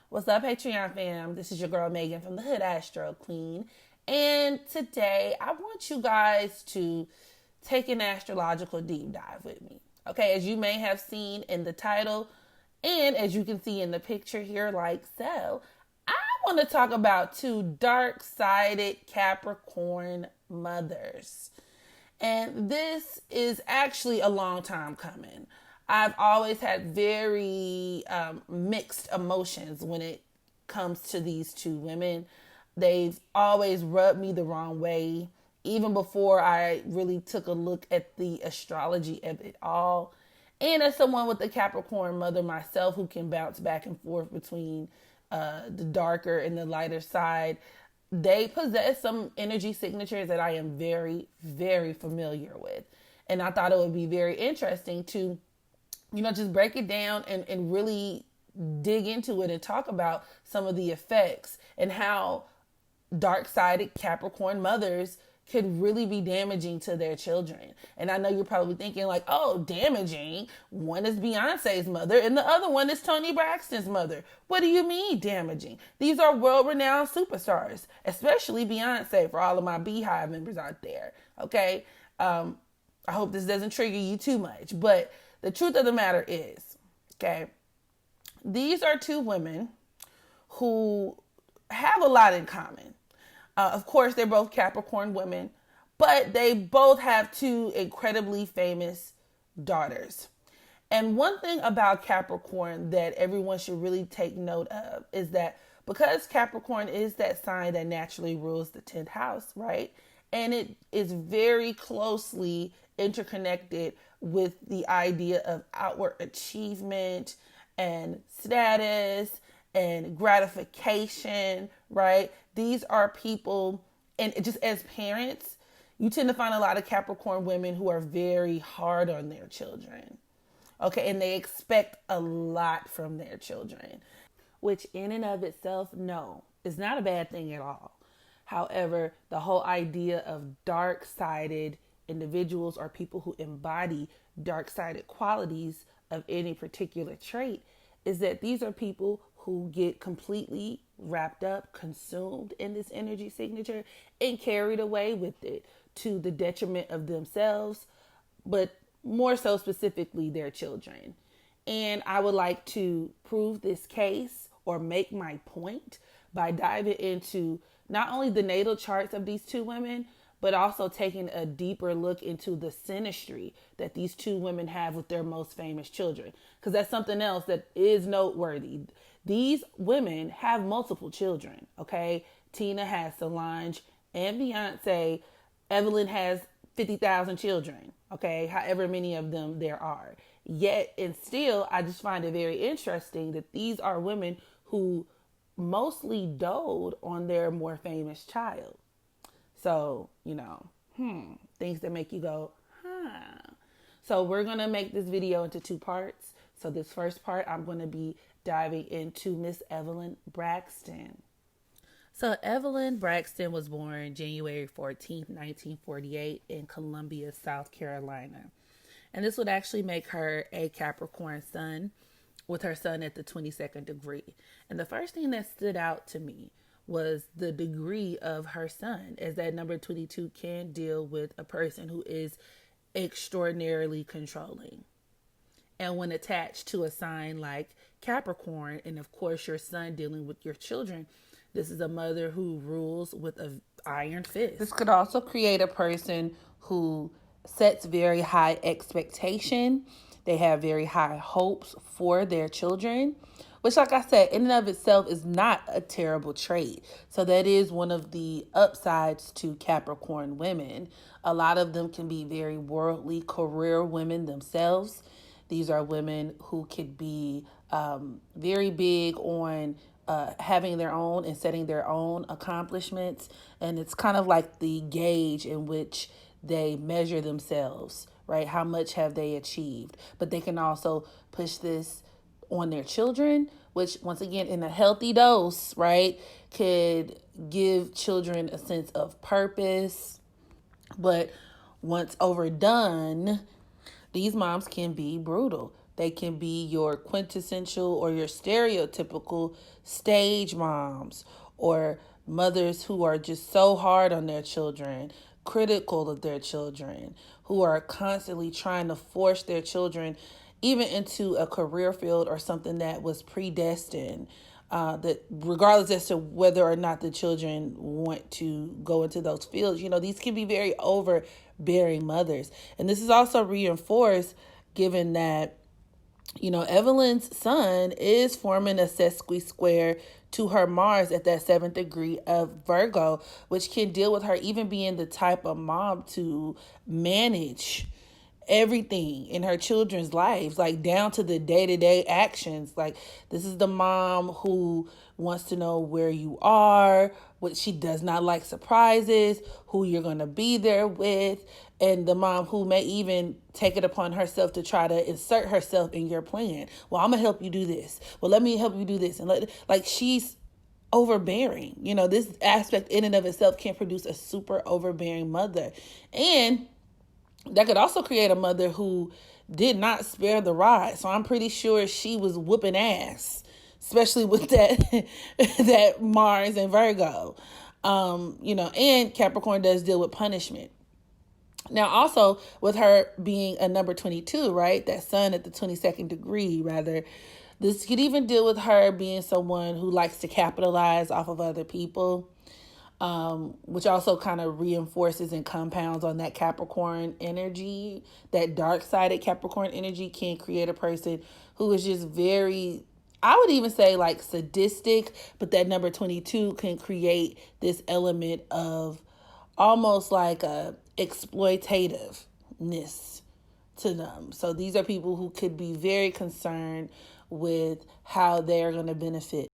What's up, Patreon fam? This is your girl Megan from the HoodAstroQ. And today I want you guys to take an astrological deep dive with me. Okay, as you may have seen in the title and as you can see in the picture here, like so, I want to talk about two dark-sided Capricorn mothers. And this is actually a long time coming. I've always had very mixed emotions when it comes to these two women. They've always rubbed me the wrong way, even before I really took a look at the astrology of it all. And as someone with a Capricorn mother myself who can bounce back and forth between the darker and the lighter side, they possess some energy signatures that I am very, very familiar with. And I thought it would be very interesting to, just break it down and really dig into it and talk about some of the effects and how dark-sided Capricorn mothers could really be damaging to their children. And I know you're probably thinking like, oh, damaging. One is Beyonce's mother and the other one is Toni Braxton's mother. What do you mean damaging? These are world-renowned superstars, especially Beyonce, for all of my Beehive members out there. Okay. I hope this doesn't trigger you too much, but the truth of the matter is, okay, these are two women who have a lot in common. Of course, they're both Capricorn women, but they both have two incredibly famous daughters. And one thing about Capricorn that everyone should really take note of is that because Capricorn is that sign that naturally rules the 10th house, right? And it is very closely interconnected with the idea of outward achievement and status and gratification, right? These are people, and just as parents, you tend to find a lot of Capricorn women who are very hard on their children, okay? And they expect a lot from their children, which in and of itself, no, is not a bad thing at all. However, the whole idea of dark-sided individuals or people who embody dark-sided qualities of any particular trait is that these are people who get completely wrapped up, consumed in this energy signature and carried away with it to the detriment of themselves, but more so specifically their children. And I would like to prove this case or make my point by diving into not only the natal charts of these two women, but also taking a deeper look into the synastry that these two women have with their most famous children. Because that's something else that is noteworthy. These women have multiple children, okay? Tina has Solange and Beyonce. Evelyn has 50,000 children, okay? However many of them there are. Yet, and still, I just find it very interesting that these are women who mostly doted on their more famous child. So, things that make you go, huh. So we're going to make this video into two parts. So this first part, I'm going to be diving into Miss Evelyn Braxton. So Evelyn Braxton was born January 14th, 1948 in Columbia, South Carolina. And this would actually make her a Capricorn sun, with her sun at the 22nd degree. And the first thing that stood out to me was the degree of her sun, as that number 22 can deal with a person who is extraordinarily controlling. And when attached to a sign like Capricorn, and of course your sun dealing with your children, this is a mother who rules with an iron fist. This could also create a person who sets very high expectation. They have very high hopes for their children, which, like I said, in and of itself is not a terrible trait. So that is one of the upsides to Capricorn women. A lot of them can be very worldly career women themselves. These are women who could be very big on having their own and setting their own accomplishments. And it's kind of like the gauge in which they measure themselves, right? How much have they achieved? But they can also push this on their children, which once again, in a healthy dose, right, could give children a sense of purpose. But once overdone, these moms can be brutal. They can be your quintessential or your stereotypical stage moms, or mothers who are just so hard on their children, critical of their children, who are constantly trying to force their children even into a career field or something that was predestined. That regardless as to whether or not the children want to go into those fields, these can be very overbearing mothers. And this is also reinforced given that Evelyn's sun is forming a sesqui square to her Mars at that 7th degree of Virgo, which can deal with her even being the type of mom to manage everything in her children's lives, like down to the day-to-day actions. Like, this is the mom who wants to know where you are, what she does not like surprises, who you're going to be there with, and the mom who may even take it upon herself to try to insert herself in your plan. Well, I'm going to help you do this. Well, let me help you do this. And she's overbearing. This aspect in and of itself can produce a super overbearing mother. And that could also create a mother who did not spare the rod. So I'm pretty sure she was whooping ass, especially with that Mars and Virgo. And Capricorn does deal with punishment. Now, also with her being a number 22, right? That sun at the 22nd degree, rather. This could even deal with her being someone who likes to capitalize off of other people. Which also kind of reinforces and compounds on that Capricorn energy. That dark-sided Capricorn energy can create a person who is just very, I would even say like sadistic, but that number 22 can create this element of almost like a exploitativeness to them. So these are people who could be very concerned with how they're going to benefit.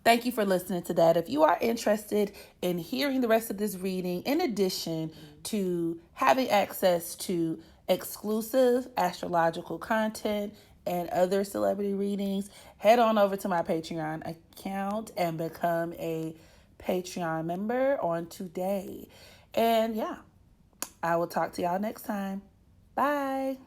Thank you for listening to that. If you are interested in hearing the rest of this reading, in addition to having access to exclusive astrological content and other celebrity readings, head on over to my Patreon account and become a Patreon member on today. And yeah, I will talk to y'all next time. Bye.